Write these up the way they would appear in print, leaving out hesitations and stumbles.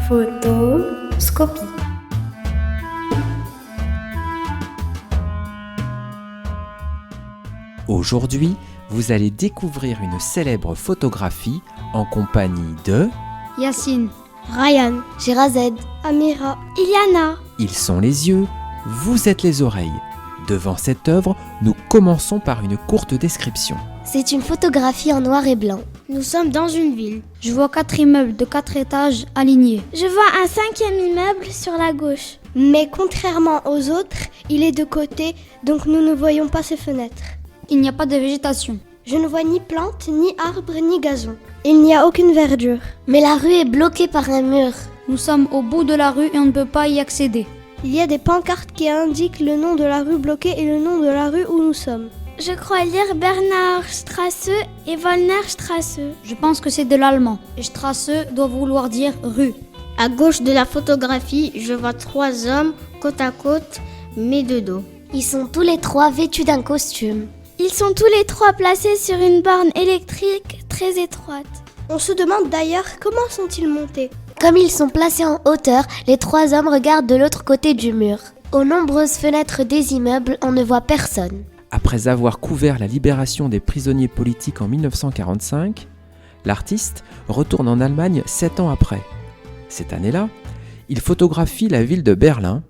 Photoscopie. Aujourd'hui, vous allez découvrir une célèbre photographie en compagnie de... Yacine, Ryan, Sherazade, Amira, Iliana. Ils sont les yeux, vous êtes les oreilles. Devant cette œuvre, nous commençons par une courte description. C'est une photographie en noir et blanc. Nous sommes dans une ville. je vois 4 immeubles de 4 étages alignés. Je vois un 5e immeuble sur la gauche. Mais contrairement aux autres, il est de côté, donc nous ne voyons pas ses fenêtres. Il n'y a pas de végétation. Je ne vois ni plantes, ni arbres, ni gazon. Il n'y a aucune verdure. Mais la rue est bloquée par un mur. Nous sommes au bout de la rue et on ne peut pas y accéder. Il y a des pancartes qui indiquent le nom de la rue bloquée et le nom de la rue où nous sommes. Je crois lire Bernardstraße et Wollnerstraße. Je pense que c'est de l'allemand. Strasse doit vouloir dire rue. À gauche de la photographie, je vois 3 hommes côte à côte, mais de dos. Ils sont tous les 3 vêtus d'un costume. Ils sont tous les 3 placés sur une borne électrique très étroite. On se demande d'ailleurs comment sont-ils montés. Comme ils sont placés en hauteur, les 3 hommes regardent de l'autre côté du mur. Aux nombreuses fenêtres des immeubles, on ne voit personne. Après avoir couvert la libération des prisonniers politiques en 1945, l'artiste retourne en Allemagne 7 ans après. Cette année-là, il photographie la ville de Berlin,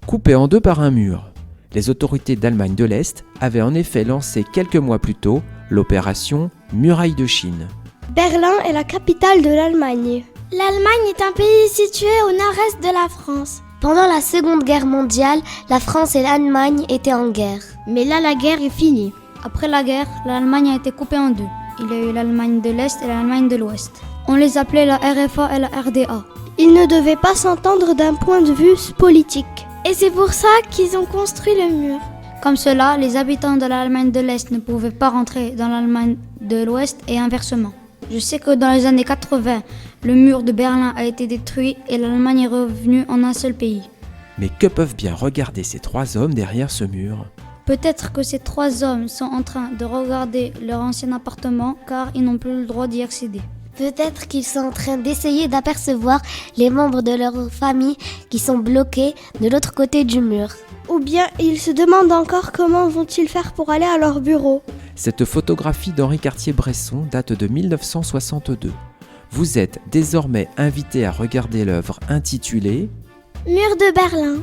coupée en 2 par un mur. Les autorités d'Allemagne de l'Est avaient en effet lancé quelques mois plus tôt l'opération Muraille de Chine. Berlin est la capitale de l'Allemagne. L'Allemagne est un pays situé au nord-est de la France. Pendant la Seconde Guerre mondiale, la France et l'Allemagne étaient en guerre. Mais là, la guerre est finie. Après la guerre, l'Allemagne a été coupée en 2. Il y a eu l'Allemagne de l'Est et l'Allemagne de l'Ouest. On les appelait la RFA et la RDA. Ils ne devaient pas s'entendre d'un point de vue politique. Et c'est pour ça qu'ils ont construit le mur. Comme cela, les habitants de l'Allemagne de l'Est ne pouvaient pas rentrer dans l'Allemagne de l'Ouest et inversement. Je sais que dans les années 80, le mur de Berlin a été détruit et l'Allemagne est revenue en un seul pays. Mais que peuvent bien regarder ces 3 hommes derrière ce mur ? Peut-être que ces 3 hommes sont en train de regarder leur ancien appartement car ils n'ont plus le droit d'y accéder. Peut-être qu'ils sont en train d'essayer d'apercevoir les membres de leur famille qui sont bloqués de l'autre côté du mur. Ou bien ils se demandent encore comment vont-ils faire pour aller à leur bureau. Cette photographie d'Henri Cartier-Bresson date de 1962. Vous êtes désormais invité à regarder l'œuvre intitulée Mur de Berlin.